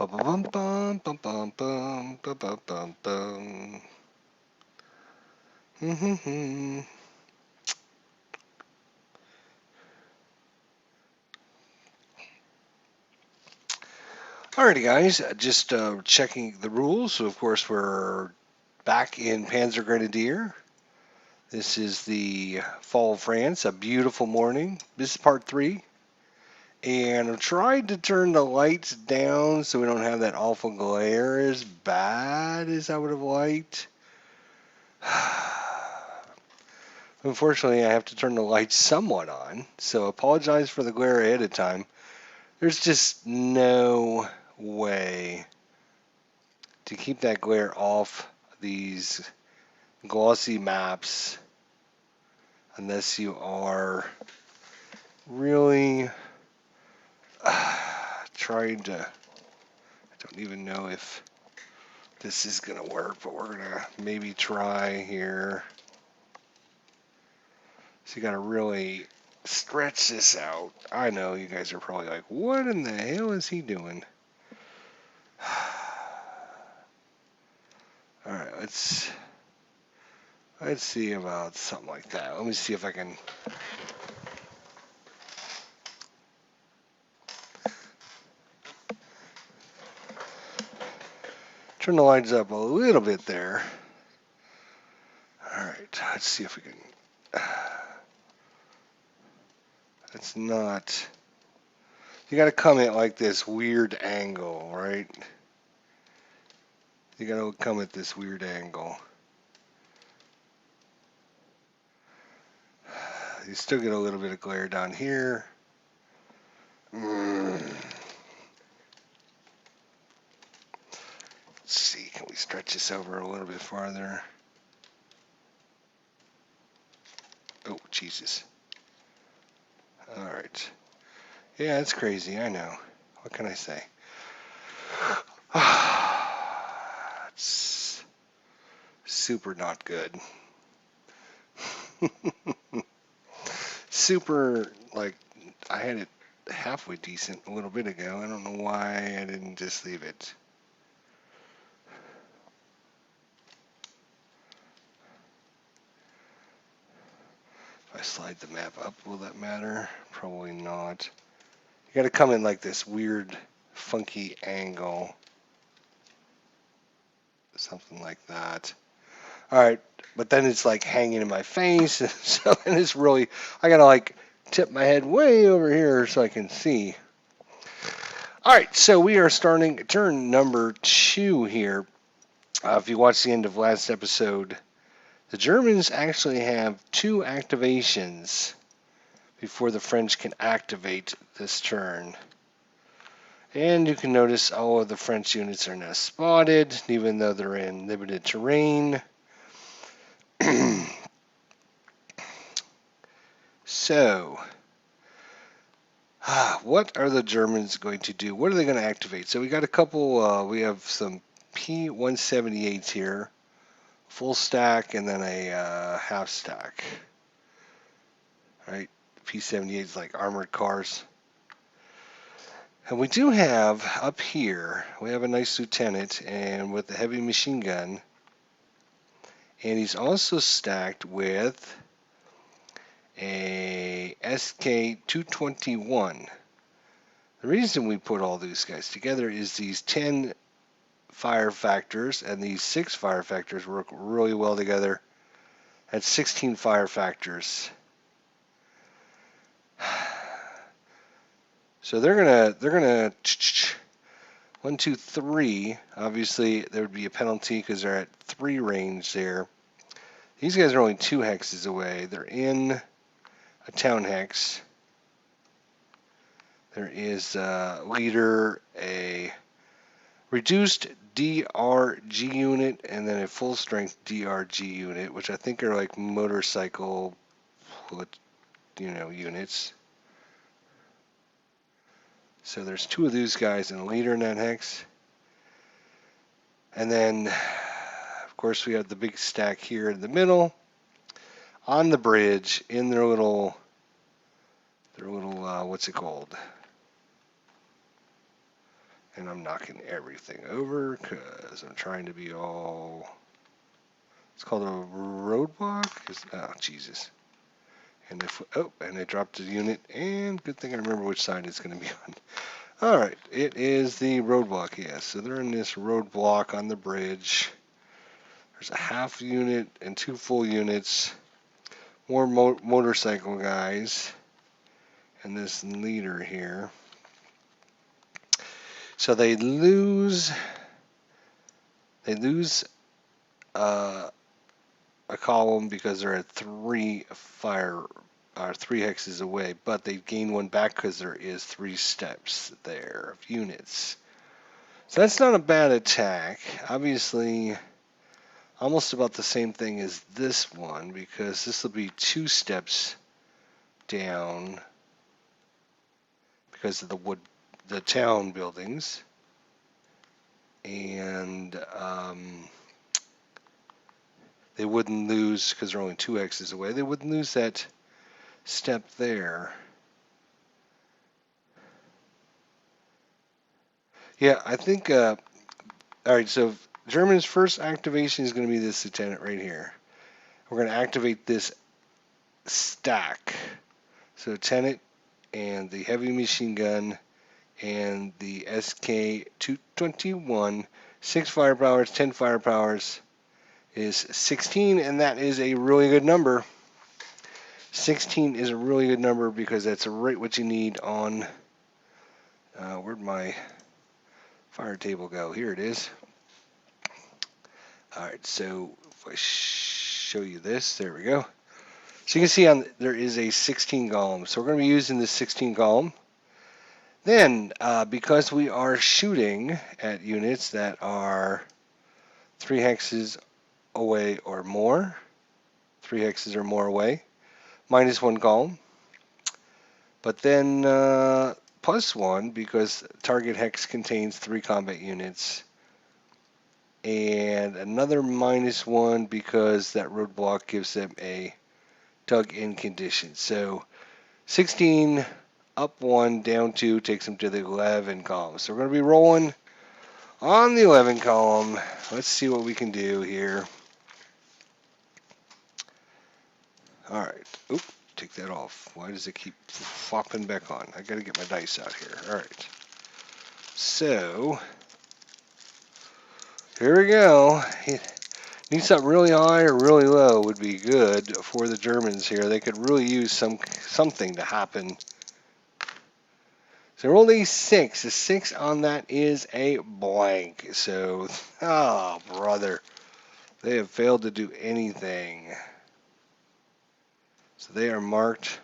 Bum bum bum bum bum bum bum bum bum bum. Alrighty, guys, just checking the rules. So, of course, we're back in Panzer Grenadier. This is the fall of France, a beautiful morning. This is part 3. And I've tried to turn the lights down so we don't have that awful glare as bad as I would have liked. Unfortunately, I have to turn the lights somewhat on, so apologize for the glare ahead of time. There's just no way to keep that glare off these glossy maps unless you are really trying to. I don't even know if this is going to work, but we're going to maybe try here. So you got to really stretch this out. I know you guys are probably like, what in the hell is he doing? All right, let's see about something like that. Let me see if I can. Turn the lights up a little bit there. All right, let's see if we can. It's not. You got to come at like this weird angle, right? You got to come at this weird angle. You still get a little bit of glare down here. Let's see, can we stretch this over a little bit farther? Oh, Jesus. All right. Yeah, it's crazy, I know. What can I say? It's super not good. Super, like, I had it halfway decent a little bit ago. I don't know why I didn't just leave it. If I slide the map up, will that matter? Probably not. You gotta come in like this weird, funky angle. Something like that. All right, but then it's like hanging in my face, so and it's really, I gotta like tip my head way over here so I can see. All right, so we are starting turn number 2 here. If you watched the end of last episode, the Germans actually have 2 activations before the French can activate this turn. And you can notice all of the French units are now spotted, even though they're in limited terrain. So, what are the Germans going to do? What are they going to activate? So we got a couple, we have some P-178s here, full stack, and then a half stack. Right? P-78 is like armored cars. And we do have up here, we have a nice lieutenant and with a heavy machine gun. And he's also stacked with a SK-221. The reason we put all these guys together is these 10 fire factors and these 6 fire factors work really well together. That's 16 fire factors. So they're gonna 1, 2, 3. Obviously, there would be a penalty because they're at 3 range there. These guys are only 2 hexes away. They're in a town hex. There is a leader, a reduced DRG unit, and then a full strength DRG unit, which I think are like motorcycle, units. So there's 2 of these guys and a leader in that hex. And then, of course, we have the big stack here in the middle, on the bridge, in their little what's it called? And I'm knocking everything over because I'm trying to be all. It's called a roadblock. Oh Jesus! And and I dropped the unit. And good thing I remember which side it's going to be on. All right, it is the roadblock. Yes, so they're in this roadblock on the bridge. There's a half unit and 2 full units. More motorcycle guys, and this leader here. So they lose uh, a column because they're at 3 hexes away, but they gain 1 back because there is 3 steps there of units. So that's not a bad attack. Obviously, almost about the same thing as this one because this will be 2 steps down because of the town buildings. And they wouldn't lose, because they're only 2 hexes away, they wouldn't lose that step there. Yeah, I think, all right, so German's first activation is going to be this lieutenant right here. We're going to activate this stack. So lieutenant and the heavy machine gun and the SK-221, 6 firepowers, 10 firepowers is 16, and that is a really good number. 16 is a really good number because that's right what you need on, where'd my fire table go? Here it is. All right, so if I show you this, there we go. So you can see there is a 16 golem. So we're going to be using this 16 golem. Then, because we are shooting at units that are 3 hexes away or more, 3 hexes or more away, -1 golem. But then +1 because target hex contains 3 combat units. And another -1 because that roadblock gives them a dug-in condition. So 16 up 1, down 2 takes them to the 11 column. So we're going to be rolling on the 11 column. Let's see what we can do here. All right. Oop, take that off. Why does it keep flopping back on? I got to get my dice out here. All right. So here we go. Need something really high or really low would be good for the Germans here. They could really use something to happen. So roll a 6. A 6 on that is a blank. So, oh brother, they have failed to do anything. So they are marked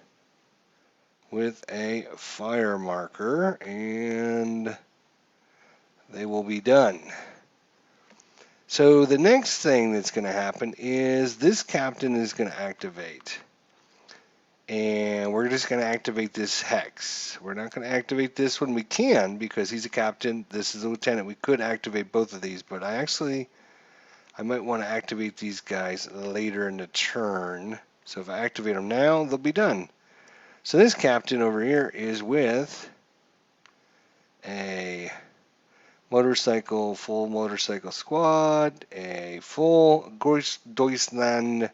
with a fire marker, and they will be done. So the next thing that's going to happen is this captain is going to activate. And we're just going to activate this hex. We're not going to activate this one. We can because he's a captain. This is a lieutenant. We could activate both of these, but I might want to activate these guys later in the turn. So if I activate them now, they'll be done. So this captain over here is with a full motorcycle squad, a full Deutschland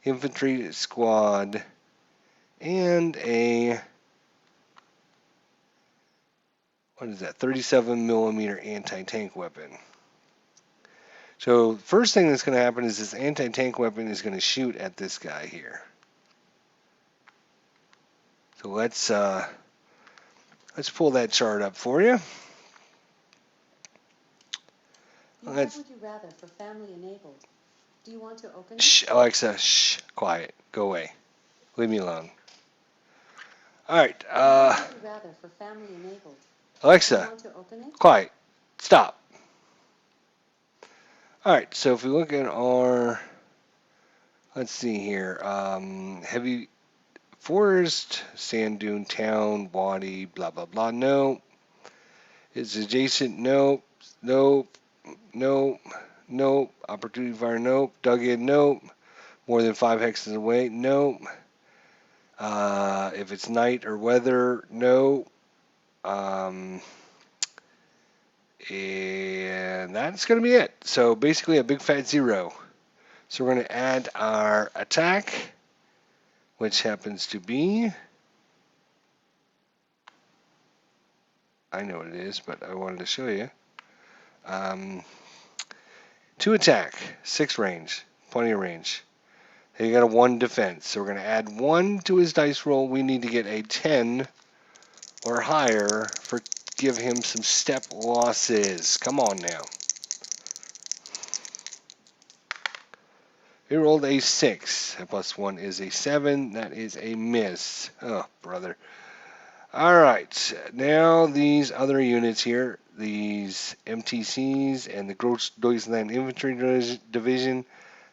infantry squad, and a, what is that, 37 millimeter anti-tank weapon. So first thing that's going to happen is this anti-tank weapon is going to shoot at this guy here. So let's pull that chart up for you. What would you rather for family enabled? Do you want to open it? Shh, Alexa, shh, quiet, go away. Leave me alone. All right. What would you rather for family enabled? Alexa, Do you want to open it? quiet, stop. All right, so if we look at our, let's see here, heavy forest, sand dune, town, wadi, blah, blah, blah, no. It's adjacent, nope, nope, nope, nope. Opportunity fire, nope. Dug in, nope. More than 5 hexes away, nope. If it's night or weather, no. And that's going to be it. So basically a big fat 0. So we're going to add our attack, which happens to be, I know what it is, but I wanted to show you. 2 attack, 6 range, plenty of range. And you got a 1 defense. So we're going to add 1 to his dice roll. We need to get a 10 or higher for give him some step losses. Come on now. He rolled a 6. A +1 is a 7. That is a miss. Oh, brother. All right. Now these other units here, these MTCs and the Gross Deutschland Infantry Division,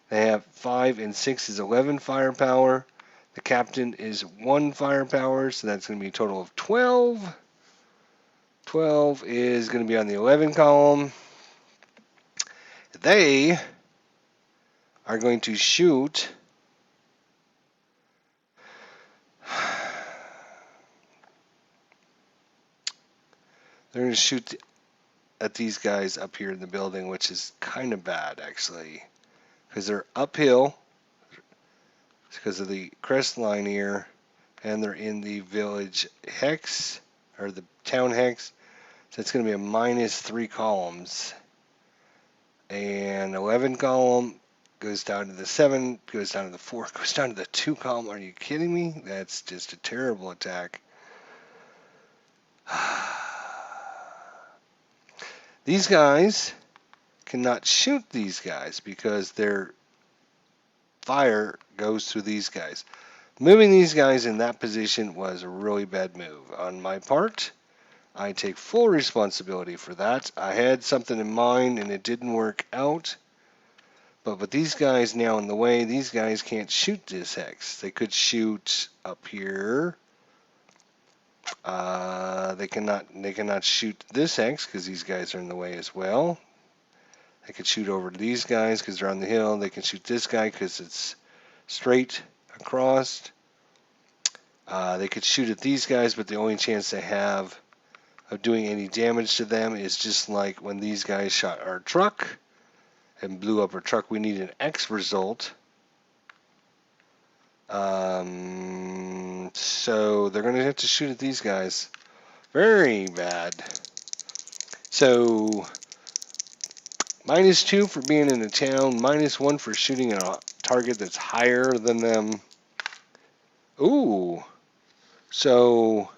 they have 5 and 6 is 11 firepower. The captain is 1 firepower, so that's going to be a total of 12. 12 is going to be on the 11 column. They are going to shoot. They're going to shoot at these guys up here in the building, which is kind of bad, actually, because they're uphill because of the crest line here, and they're in the village hex, or the town hex, so it's going to be a -3 columns. And 11 column goes down to the 7, goes down to the 4, goes down to the 2 column. Are you kidding me? That's just a terrible attack. These guys cannot shoot these guys because their fire goes through these guys. Moving these guys in that position was a really bad move on my part. I take full responsibility for that. I had something in mind and it didn't work out. But with these guys now in the way, these guys can't shoot this hex. They could shoot up here. They cannot shoot this hex because these guys are in the way as well. They could shoot over to these guys because they're on the hill. They can shoot this guy because it's straight across. They could shoot at these guys, but the only chance they have of doing any damage to them is just like when these guys shot our truck and blew up our truck. We need an X result. So they're going to have to shoot at these guys. Very bad. So -2 for being in a town, -1 for shooting at a target that's higher than them. Ooh. So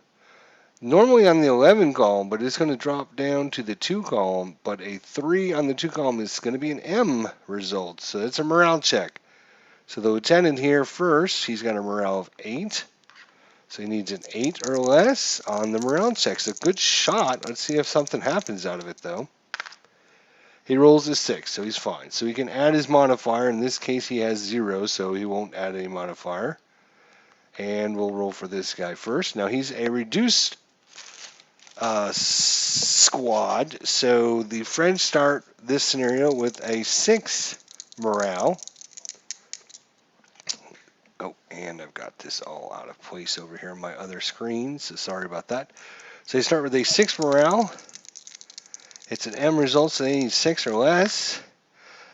normally on the 11 column, but it's going to drop down to the 2 column, but a 3 on the 2 column is going to be an M result. So it's a morale check. So the lieutenant here first, he's got a morale of 8. So he needs an 8 or less on the morale check. It's a good shot. Let's see if something happens out of it, though. He rolls a 6, so he's fine. So he can add his modifier. In this case, he has 0, so he won't add any modifier. And we'll roll for this guy first. Now, he's a reduced squad, so the French start this scenario with a 6 morale. Oh, and I've got this all out of place over here on my other screen, so sorry about that. So they start with a 6 morale. It's an M result, so they need 6 or less.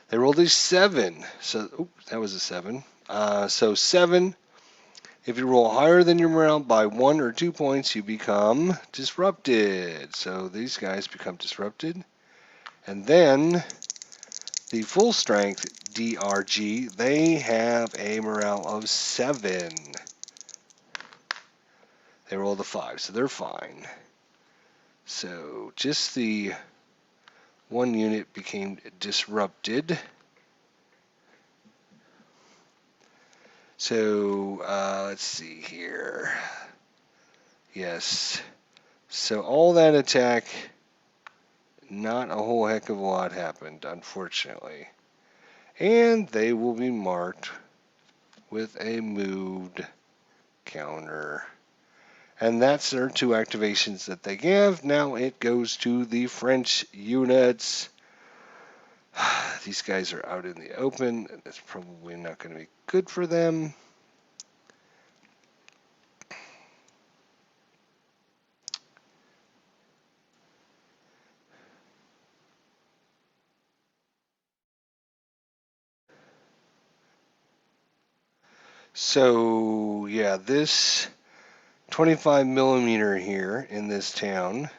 They rolled a 7, so oops, that was a 7. So 7, if you roll higher than your morale by 1 or 2 points, you become disrupted. So these guys become disrupted. And then the full strength DRG, they have a morale of 7. They rolled a 5, so they're fine. So just the 1 unit became disrupted. So let's see here. Yes. So all that attack, not a whole heck of a lot happened, unfortunately. And they will be marked with a moved counter. And that's their 2 activations that they give. Now it goes to the French units. These guys are out in the open. That's probably not going to be good for them. So, yeah, this 25 millimeter here in this town,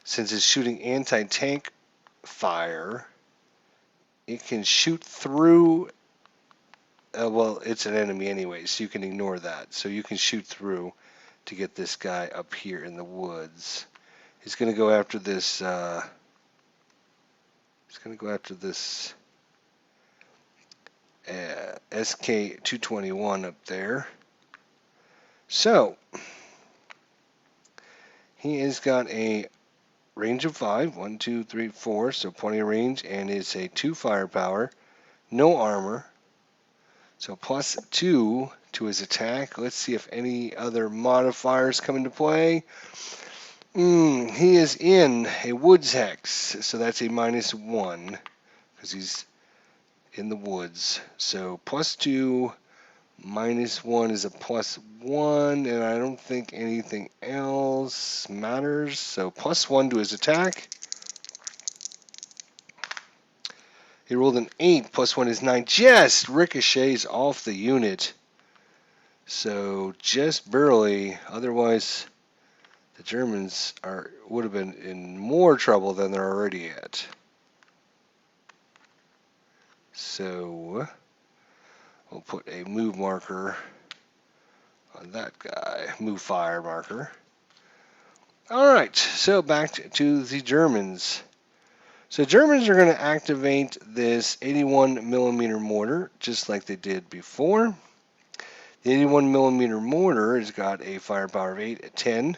since it's shooting anti-tank fire, it can shoot through. Well, it's an enemy anyway, so you can ignore that. So you can shoot through to get this guy up here in the woods. He's going to go after this. He's going to go after this SK-221 up there. So he has got a range of 5. 1, 2, 3, 4. So plenty of range, and it's a 2 firepower, no armor. So +2 to his attack. Let's see if any other modifiers come into play. He is in a woods hex, so that's a -1 because he's in the woods. So +2, -1 is a +1, and I don't think anything else matters. So +1 to his attack. He rolled an 8, +1 is 9. Just ricochets off the unit. So just barely. Otherwise, the Germans would have been in more trouble than they're already at. So we'll put a move marker on that guy. Move fire marker. Alright, so back to the Germans. So Germans are going to activate this 81 millimeter mortar just like they did before. The 81 millimeter mortar has got a firepower of 8 at 10,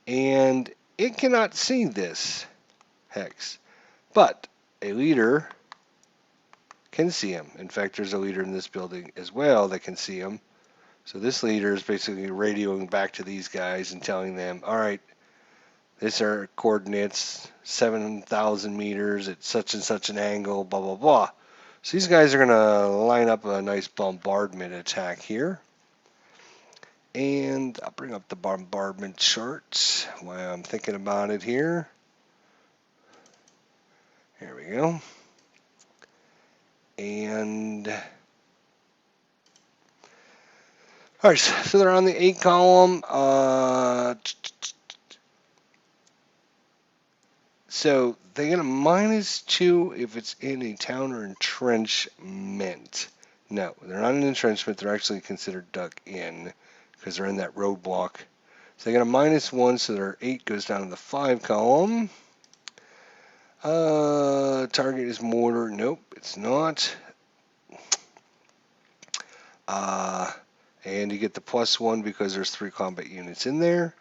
and it cannot see this hex, but a leader can see him. In fact, there's a leader in this building as well that can see him. So this leader is basically radioing back to these guys and telling them, all right, these are coordinates, 7,000 meters at such and such an angle, blah, blah, blah. So these guys are going to line up a nice bombardment attack here. And I'll bring up the bombardment chart while I'm thinking about it here. Here we go. And all right, so they're on the 8 column. So they get a -2 if it's in a town or entrenchment. No, they're not an entrenchment. They're actually considered dug in because they're in that roadblock. So they get a -1, so their 8 goes down to the 5 column. Target is mortar. Nope, it's not. And you get the +1 because there's 3 combat units in there.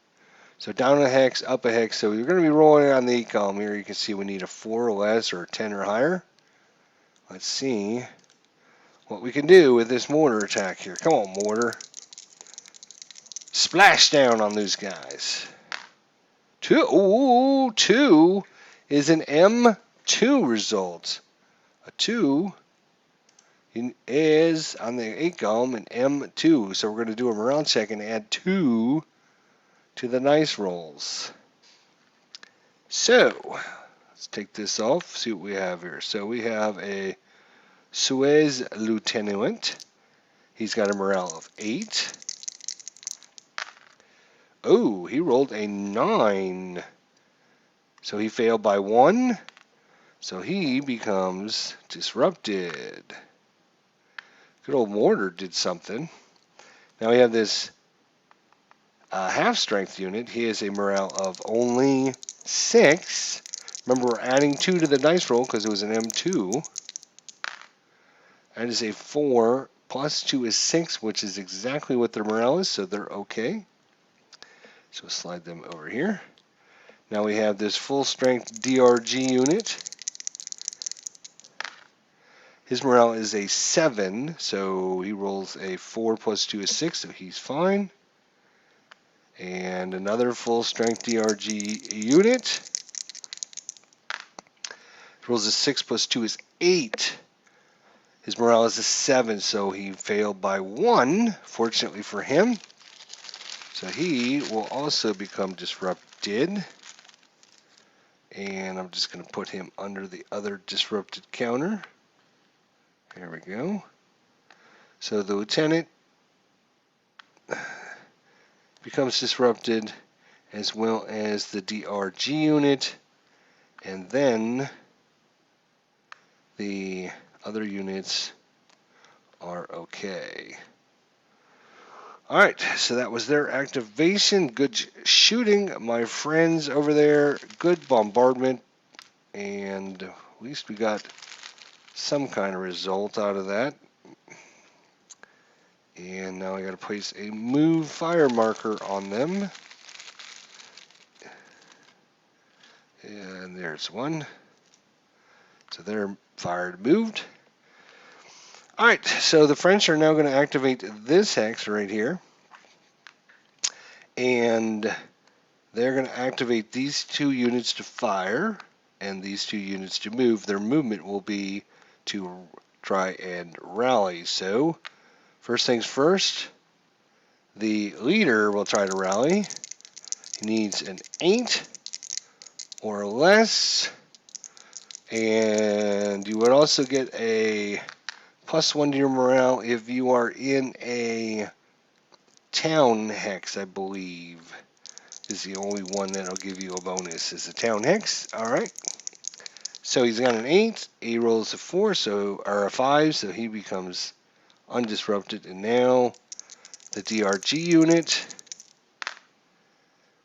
So down a hex, up a hex. So you're going to be rolling on the 8 column here. You can see we need a 4 or less or a 10 or higher. Let's see what we can do with this mortar attack here. Come on, mortar. Splash down on those guys. 2 is an M2 result. A 2 is on the 8 column an M2. So we're going to do a morale check and add 2 to the nice rolls. So let's take this off, see what we have here. So we have a Suez lieutenant. He's got a morale of 8. Oh, he rolled a 9. So he failed by 1. So he becomes disrupted. Good old mortar did something. Now we have this half-strength unit. He has a morale of only 6. Remember, we're adding 2 to the dice roll because it was an M2. That is a 4. +2 is 6, which is exactly what their morale is, so they're okay. So we'll slide them over here. Now we have this full-strength DRG unit. His morale is a 7, so he rolls a 4 +2 is 6, so he's fine. And another full-strength DRG unit. Rolls a 6 +2 is 8. His morale is a 7, so he failed by 1, fortunately for him. So he will also become disrupted. And I'm just going to put him under the other disrupted counter. There we go. So the lieutenant becomes disrupted, as well as the DRG unit, and then the other units are okay. Alright, so that was their activation. Good shooting, my friends over there. Good bombardment, and at least we got some kind of result out of that. And now I got to place a move fire marker on them. And there's one. So they're fired, moved. Alright, so the French are now going to activate this hex right here. And they're going to activate these two units to fire and these two units to move. Their movement will be to try and rally. So, first things first, the leader will try to rally. He needs an 8 or less. And you would also get a +1 to your morale if you are in a town hex, I believe, is the only one that'll give you a bonus, is the town hex. Alright. So he's got an 8. He rolls a 4, or a 5, so he becomes undisrupted. And now the DRG unit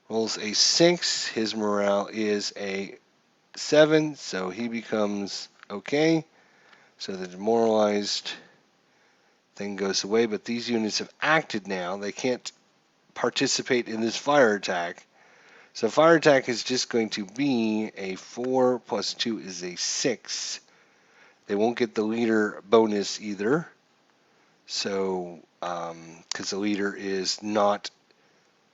rolls a 6. His morale is a 7, so he becomes okay. So the demoralized thing goes away, but these units have acted now. They can't participate in this fire attack. So fire attack is just going to be a 4 plus 2 is a 6. They won't get the leader bonus either. So, because the leader is not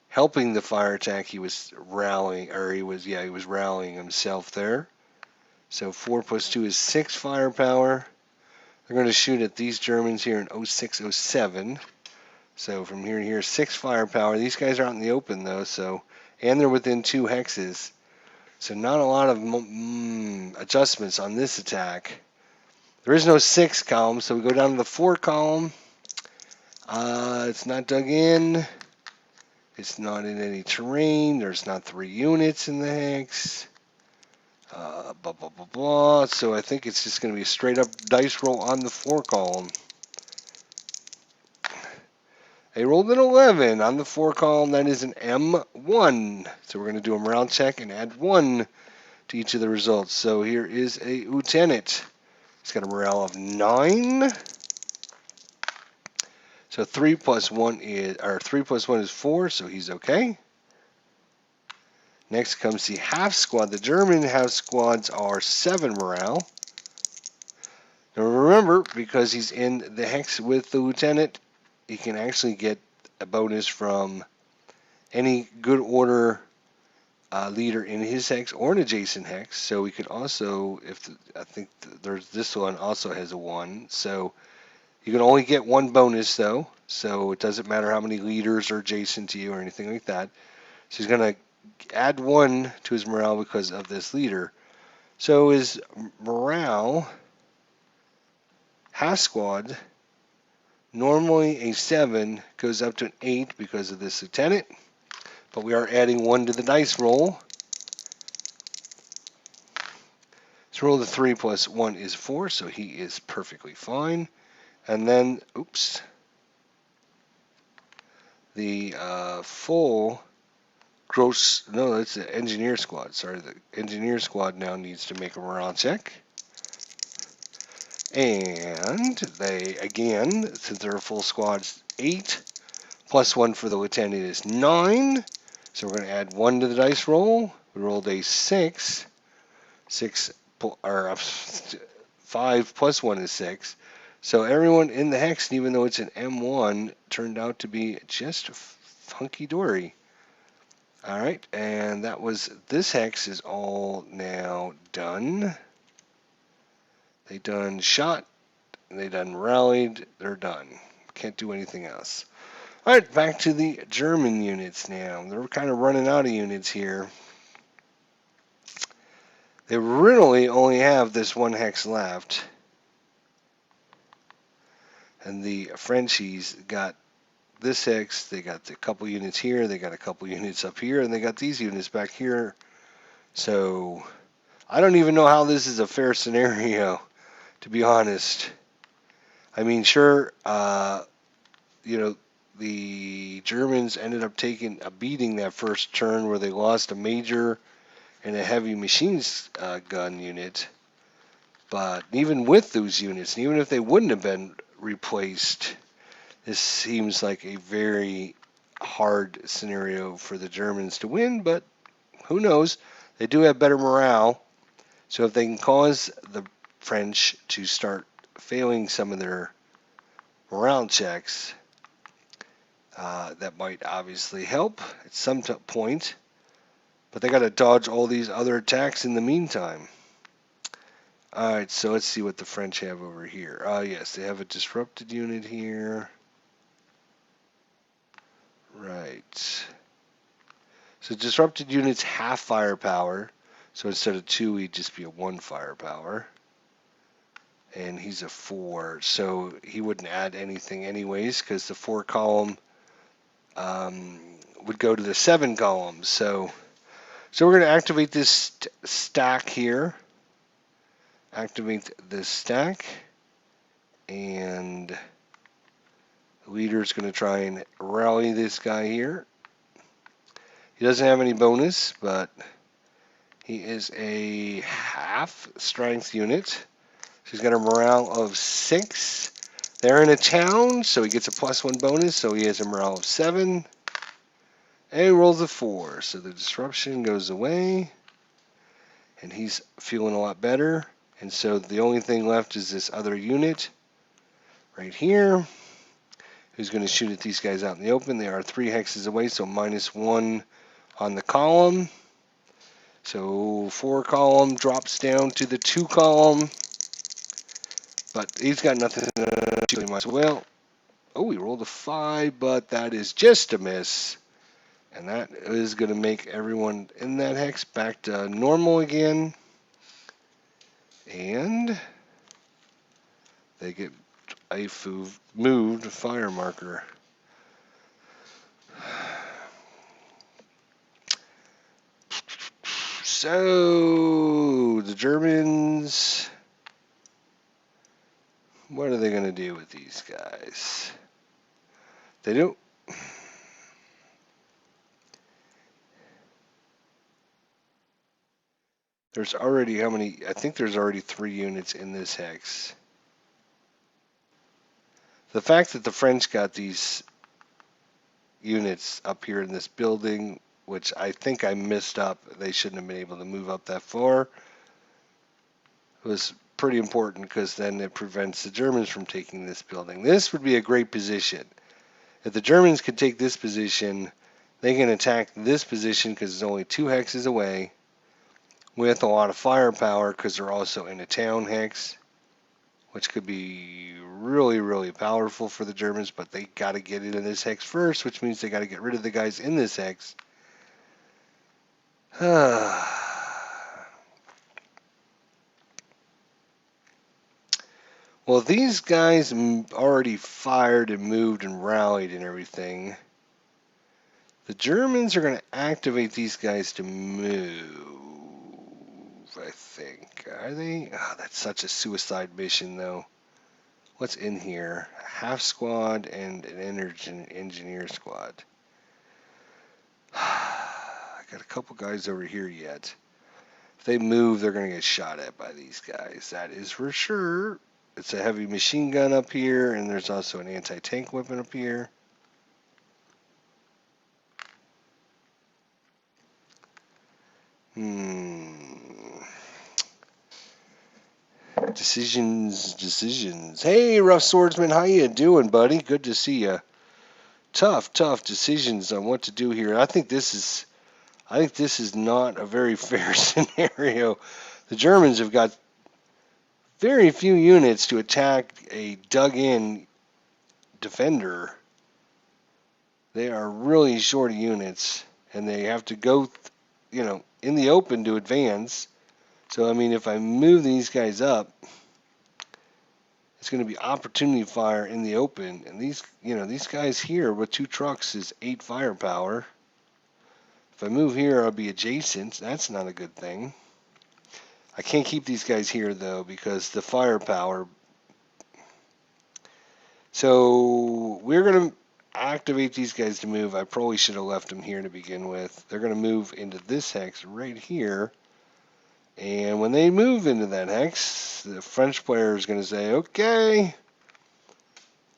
helping the fire attack, he was rallying, or he was rallying himself there. So 4 plus 2 is 6 firepower. They're going to shoot at these Germans here in 0607. So from here to here, 6 firepower. These guys are out in the open though, so, and they're within 2 hexes. So not a lot of adjustments on this attack. There is no 6 column, so we go down to the 4 column. It's not dug in. It's not in any terrain. There's not 3 units in the hex. Blah, blah, blah, blah. So I think it's just going to be a straight up dice roll on the 4 column. They rolled an 11 on the 4 column. That is an M1. So we're going to do a morale check and add 1 to each of the results. So here is a lieutenant. He's got a morale of 9. So 3 plus 1 is 4, so he's okay. Next comes the half squad. The German half squads are 7 morale. Now remember, because he's in the hex with the lieutenant, he can actually get a bonus from any good order leader in his hex or an adjacent hex. So we could also, I think there's this one also has a 1. So you can only get 1 bonus though. So it doesn't matter how many leaders are adjacent to you or anything like that. So he's going to add 1 to his morale because of this leader. So his morale, half squad, normally a 7, goes up to an 8 because of this lieutenant. But we are adding 1 to the dice roll. So roll the 3 plus 1 is 4, so he is perfectly fine. And then, oops, the full gross, no, that's the engineer squad. Sorry, the engineer squad now needs to make a morale check. And they, again, since they're a full squad, 8, plus 1 for the lieutenant is 9. So we're going to add 1 to the dice roll. We rolled a 6. 5 plus 1 is 6. So everyone in the hex, even though it's an M1, turned out to be just hunky-dory. Alright, and that was, this hex is all now done. They done shot, they done rallied, they're done. Can't do anything else. Alright, back to the German units now. They're kind of running out of units here. They really only have this 1 hex left. And the Frenchies got this hex, they got a couple units here, they got a couple units up here, and they got these units back here. So I don't even know how this is a fair scenario, to be honest. I mean, sure, you know, the Germans ended up taking a beating that first turn where they lost a major and a heavy machine gun unit. But even with those units, and even if they wouldn't have been replaced, this seems like a very hard scenario for the Germans to win, but who knows? They do have better morale. So if they can cause the French to start failing some of their morale checks, that might obviously help at some point. But they got to dodge all these other attacks in the meantime. Alright, so let's see what the French have over here. Yes, they have a disrupted unit here. Right. So disrupted unit's half firepower. So instead of 2, he'd just be a 1 firepower. And he's a 4, so he wouldn't add anything anyways, because the 4 column would go to the 7 column. So we're going to activate this stack here. Activate this stack, and the leader's going to try and rally this guy here. He doesn't have any bonus, but he is a half strength unit. So he's got a morale of 6. They're in a town, so he gets a +1 bonus, so he has a morale of 7. And he rolls a 4, so the disruption goes away, and he's feeling a lot better. And so the only thing left is this other unit right here, who's going to shoot at these guys out in the open. They are 3 hexes away, so -1 on the column. So 4 column drops down to the 2 column, but he's got nothing to do much. Well, oh, he rolled a 5, but that is just a miss. And that is going to make everyone in that hex back to normal again. And they get a moved fire marker. So the Germans, what are they going to do with these guys? They don't. There's already how many? I think there's already 3 units in this hex. The fact that the French got these units up here in this building, which I think I missed up, they shouldn't have been able to move up that far, was pretty important because then it prevents the Germans from taking this building. This would be a great position. If the Germans could take this position, they can attack this position because it's only 2 hexes away with a lot of firepower because they're also in a town hex, which could be really, really powerful for the Germans, but they got to get into this hex first, which means they got to get rid of the guys in this hex. Well, these guys already fired and moved and rallied and everything. The Germans are going to activate these guys to move, I think. Are they? Oh, that's such a suicide mission, though. What's in here? A half squad and an engineer squad. I got a couple guys over here yet. If they move, they're going to get shot at by these guys. That is for sure. It's a heavy machine gun up here, and there's also an anti-tank weapon up here. Decisions. Hey, Rough Swordsman, how you doing, buddy? Good to see you. Tough decisions on what to do here. I think this is not a very fair scenario. The Germans have got very few units to attack a dug-in defender. They are really short of units, and they have to go, in the open to advance. So, I mean, if I move these guys up, it's going to be opportunity fire in the open. And these guys here with 2 trucks is 8 firepower. If I move here, I'll be adjacent. That's not a good thing. I can't keep these guys here, though, because the firepower. So we're going to activate these guys to move. I probably should have left them here to begin with. They're going to move into this hex right here. And when they move into that hex, the French player is going to say, okay.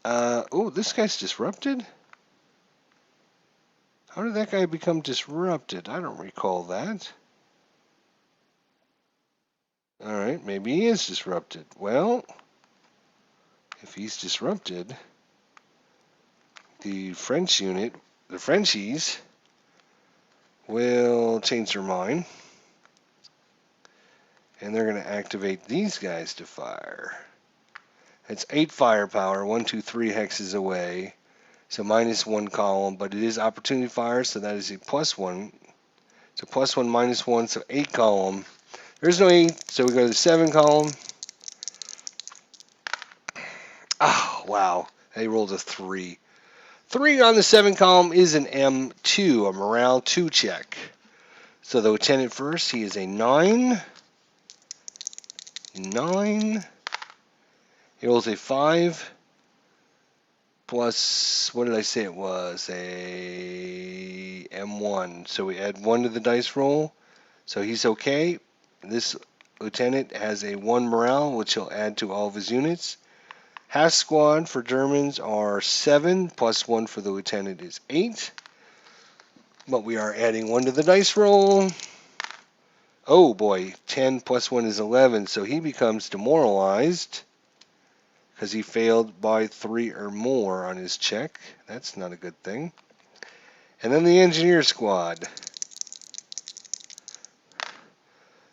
Oh, this guy's disrupted? How did that guy become disrupted? I don't recall that. Alright, maybe he is disrupted. Well, if he's disrupted, the French unit, the Frenchies, will change their mind. And they're going to activate these guys to fire. It's 8 firepower, 1, 2, 3 hexes away. So -1 column, but it is opportunity fire, so that is a +1. So +1, -1, so 8 column. There's no 8, so we go to the 7 column. Oh, wow. They rolled a 3. 3 on the 7 column is an M2, a morale 2 check. So the lieutenant first, he is a 9. 9. He rolls a 5. Plus, what did I say it was? A M1. So we add 1 to the dice roll. So he's okay. This lieutenant has a 1 morale, which he'll add to all of his units. Half squad for Germans are 7, plus 1 for the lieutenant is 8. But we are adding 1 to the dice roll. Oh boy, 10 plus 1 is 11, so he becomes demoralized because he failed by 3 or more on his check. That's not a good thing. And then the engineer squad.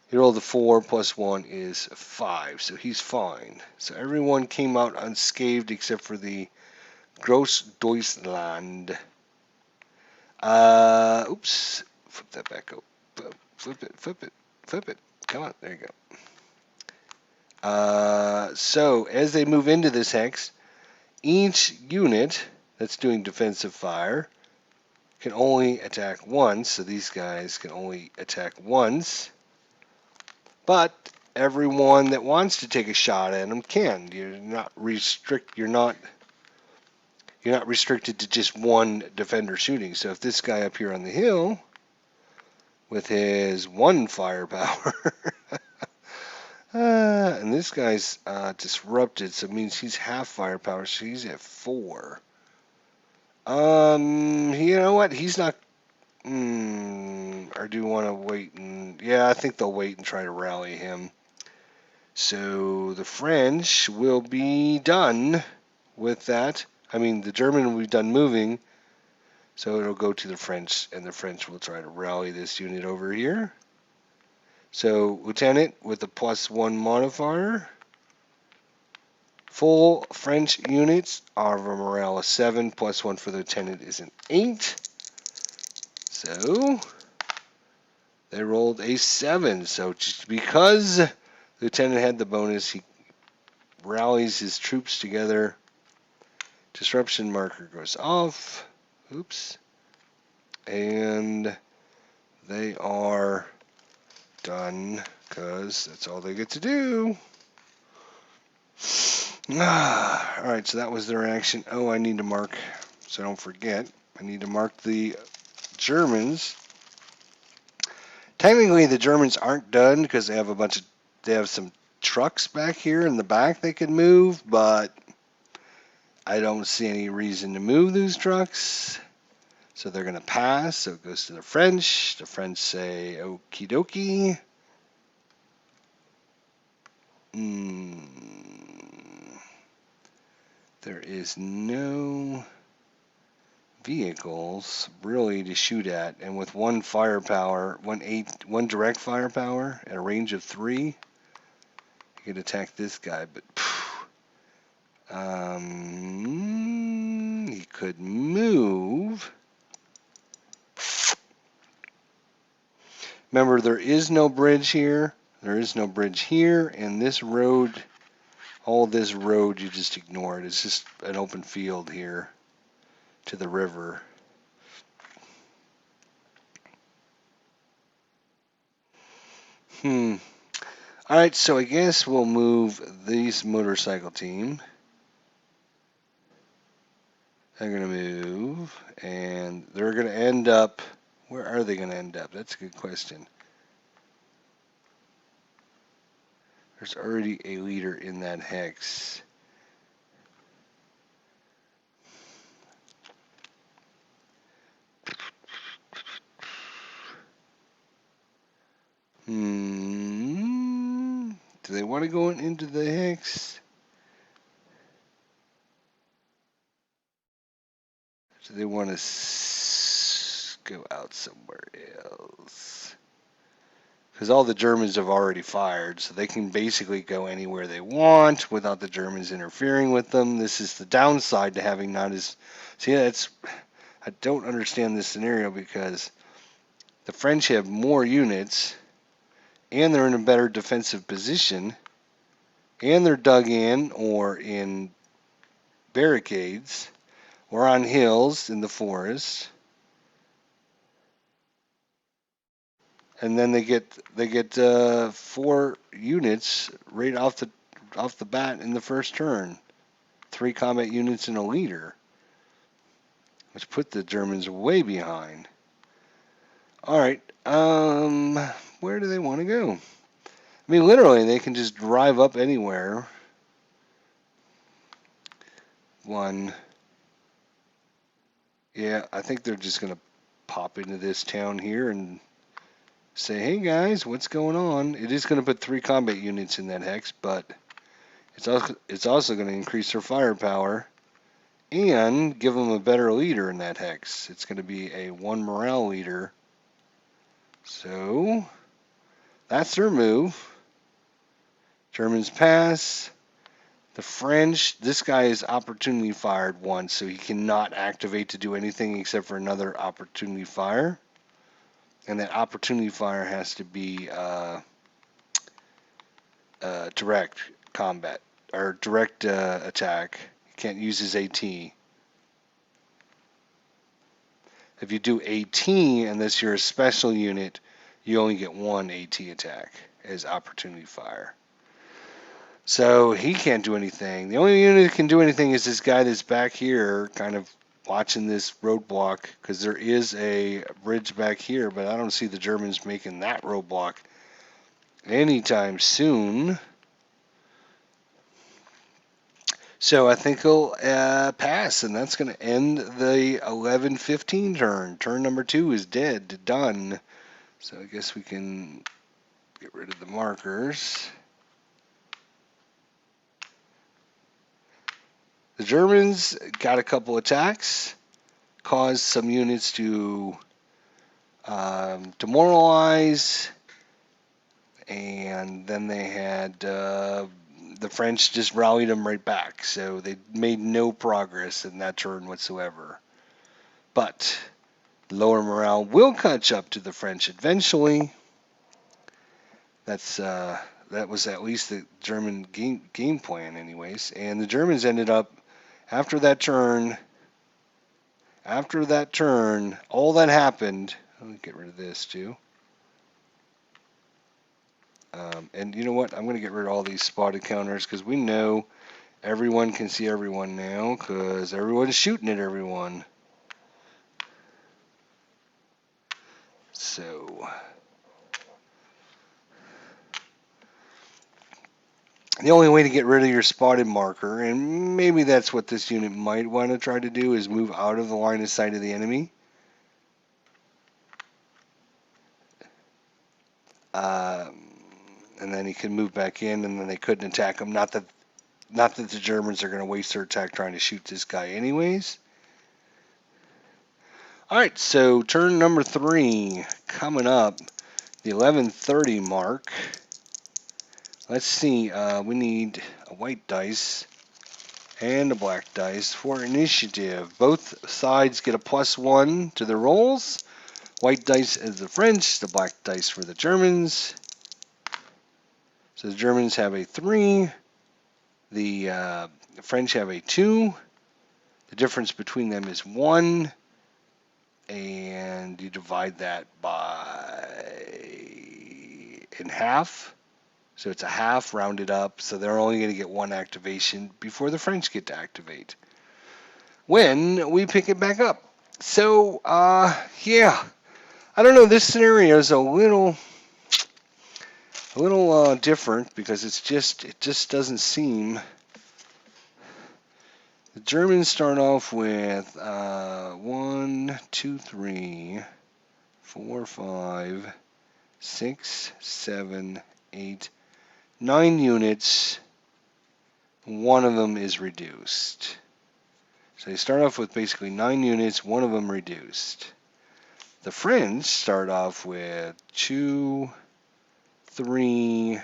He rolled a 4, plus 1 is 5, so he's fine. So everyone came out unscathed except for the Großdeutschland. Oops. Flip that back up. Flip it, flip it, flip it. Come on, there you go. So as they move into this hex, each unit that's doing defensive fire can only attack once. So these guys can only attack once. But everyone that wants to take a shot at them can. You're not restricted to just one defender shooting. So if this guy up here on the hill with his 1 firepower and this guy's disrupted, so it means he's half firepower, so he's at 4. You know what? He's not. Or do you want to wait and? Yeah, I think they'll wait and try to rally him. So the French will be done with that. I mean, the German will be done moving. So it'll go to the French, and the French will try to rally this unit over here. So lieutenant with a +1 modifier. Full French units are of a morale of 7, +1 for the lieutenant is an 8. So they rolled a 7. So just because the lieutenant had the bonus, he rallies his troops together. Disruption marker goes off. Oops. And they are done because that's all they get to do. Alright, so that was their action. Oh, I need to mark, so don't forget, I need to mark the Germans. Technically, the Germans aren't done because they have some trucks back here in the back they could move, but I don't see any reason to move those trucks. So they're going to pass, so it goes to the French. The French say, okie dokie. There is no vehicles really to shoot at, and with 1 firepower, 1 direct firepower at a range of 3, you could attack this guy, but he could move. Remember, there is no bridge here. There is no bridge here, and this road All this road, you just ignore it. It's just an open field here to the river. All right, so I guess we'll move this motorcycle team. They're going to move, and they're going to end up. Where are they going to end up? That's a good question. There's already a leader in that hex. Do they want to go into the hex? Do they want to go out somewhere else? Because all the Germans have already fired, so they can basically go anywhere they want without the Germans interfering with them. This is the downside to having not as... See, that's... I don't understand this scenario because the French have more units, and they're in a better defensive position, and they're dug in or in barricades or on hills in the forest, and then they get 4 units right off the bat in the first turn, 3 combat units and a leader, which put the Germans way behind. All right, where do they want to go? I mean, literally, they can just drive up anywhere. Yeah, I think they're just going to pop into this town here and say, hey guys, what's going on? It is going to put 3 combat units in that hex, but it's also going to increase their firepower and give them a better leader in that hex. It's going to be a 1 morale leader. So, that's their move. Germans pass. The French, this guy is opportunity fired once, so he cannot activate to do anything except for another opportunity fire. And that opportunity fire has to be direct combat or direct attack. You can't use his AT. If you do AT, unless you're a special unit, you only get 1 AT attack as opportunity fire. So he can't do anything. The only unit that can do anything is this guy that's back here kind of watching this roadblock, because there is a bridge back here, but I don't see the Germans making that roadblock anytime soon. So I think he'll pass, and that's going to end the 11-15 turn. Turn number 2 is dead, done. So I guess we can get rid of the markers. The Germans got a couple attacks, caused some units to demoralize, and then they had the French just rallied them right back. So they made no progress in that turn whatsoever. But lower morale will catch up to the French eventually. That was at least the German game plan anyways. And the Germans ended up, after that turn, all that happened, let me get rid of this too. And you know what? I'm going to get rid of all these spotted counters because we know everyone can see everyone now because everyone's shooting at everyone. So the only way to get rid of your spotted marker, and maybe that's what this unit might want to try to do, is move out of the line of sight of the enemy. And then he can move back in, and then they couldn't attack him. Not that the Germans are going to waste their attack trying to shoot this guy anyways. All right, so turn number 3 coming up, the 11:30 mark. Let's see, we need a white dice and a black dice for initiative. Both sides get a +1 to their rolls. White dice is the French, the black dice for the Germans. So the Germans have a 3, The French have a 2. The difference between them is 1. And you divide that in half. So it's a half rounded up. So they're only going to get 1 activation before the French get to activate when we pick it back up. So, yeah. I don't know. This scenario is a little different because it just doesn't seem. The Germans start off with 1, 2, 3, 4, 5, 6, 7, 8, 9 units. One of them is reduced. So they start off with basically 9 units, one of them reduced. The French start off with 2, 3,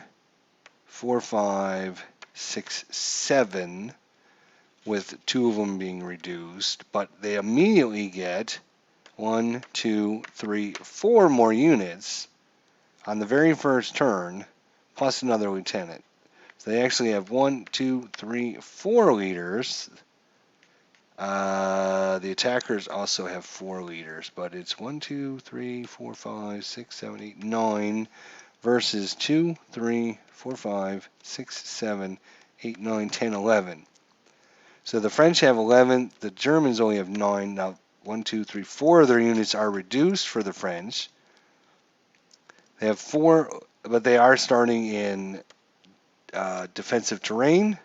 4, 5, 6, 7, with 2 of them being reduced, but they immediately get 1, 2, 3, 4 more units on the very first turn, plus another lieutenant. So they actually have 1, 2, 3, 4 leaders. The attackers also have 4 leaders, but it's 1, 2, 3, 4, 5, 6, 7, 8, 9 versus 2, 3, 4, 5, 6, 7, 8, 9, 10, 11. So the French have 11. The Germans only have 9. Now, 1, 2, 3, 4 of their units are reduced for the French. They have 4, but they are starting in defensive terrain.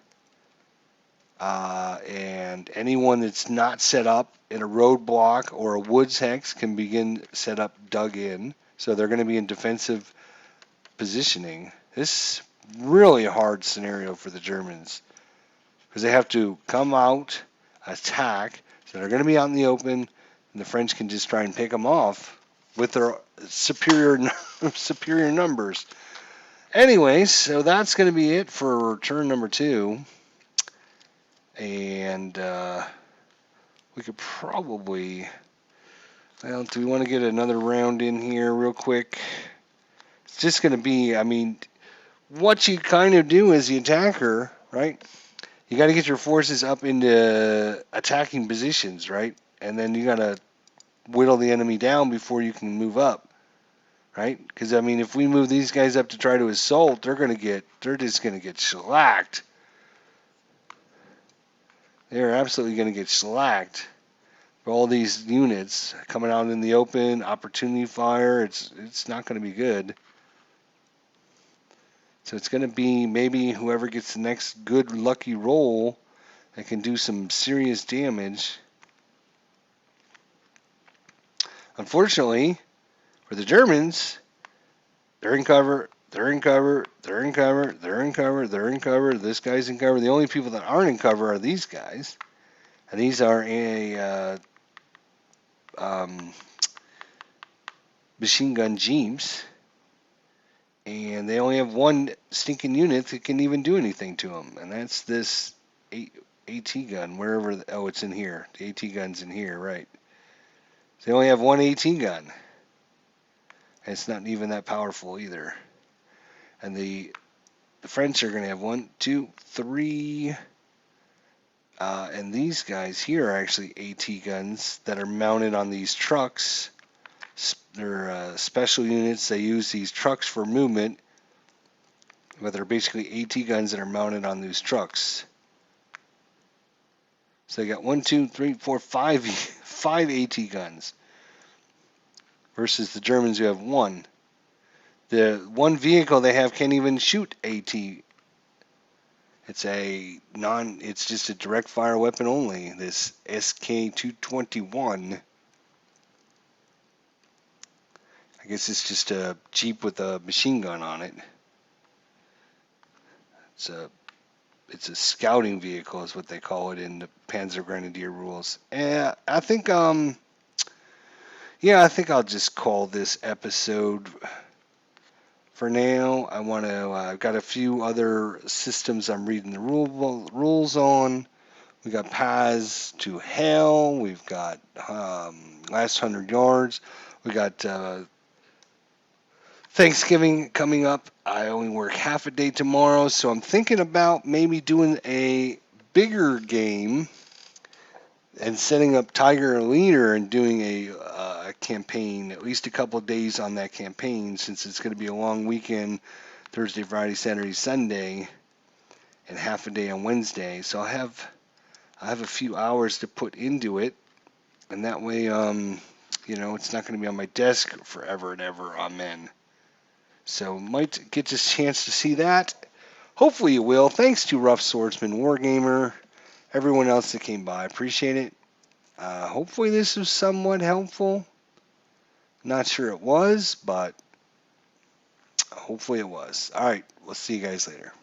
And anyone that's not set up in a roadblock or a woods hex can begin set up dug in. So they're going to be in defensive positioning. This is really a hard scenario for the Germans because they have to come out, attack. So they're going to be out in the open, and the French can just try and pick them off with their superior numbers. Anyways, so that's going to be it for turn number 2. And we could probably, well, do we want to get another round in here real quick? It's just going to be, I mean, what you kind of do as the attacker, right? You got to get your forces up into attacking positions, right? And then you got to whittle the enemy down before you can move up, right? Because, I mean, if we move these guys up to try to assault, they're just going to get shellacked. They're absolutely going to get shellacked. For all these units coming out in the open, opportunity fire, it's not going to be good. So it's going to be maybe whoever gets the next good lucky roll that can do some serious damage. Unfortunately, for the Germans, they're in cover, they're in cover, they're in cover, they're in cover, they're in cover, this guy's in cover. The only people that aren't in cover are these guys. And these are machine gun jeeps. And they only have 1 stinking unit that can even do anything to them. And that's this AT gun, wherever, oh, it's in here. The AT gun's in here, right. So they only have 1 AT gun. And it's not even that powerful either. And the French are going to have 1, 2, 3. And these guys here are actually AT guns that are mounted on these trucks. They're special units. They use these trucks for movement. But they're basically AT guns that are mounted on these trucks. So they got 1, 2, 3, 4, 5 AT guns versus the Germans who have 1. The 1 vehicle they have can't even shoot AT. It's just a direct fire weapon only. This SK-221. I guess it's just a Jeep with a machine gun on it. It's a scouting vehicle is what they call it in the Panzer Grenadier rules. And I think I think I'll just call this episode for now. I've got a few other systems I'm reading the rules on. We got Paths to Hell. We've got Last 100 Yards. We got Thanksgiving coming up. I only work half a day tomorrow, so I'm thinking about maybe doing a bigger game and setting up Tiger Leader and doing a campaign, at least a couple of days on that campaign, since it's going to be a long weekend, Thursday, Friday, Saturday, Sunday, and half a day on Wednesday. So I have a few hours to put into it, and that way, it's not going to be on my desk forever and ever. Amen. So might get this chance to see that. Hopefully you will. Thanks to Rough Swordsman Wargamer, everyone else that came by. Appreciate it. Hopefully this was somewhat helpful. Not sure it was, but hopefully it was. All right, we'll see you guys later.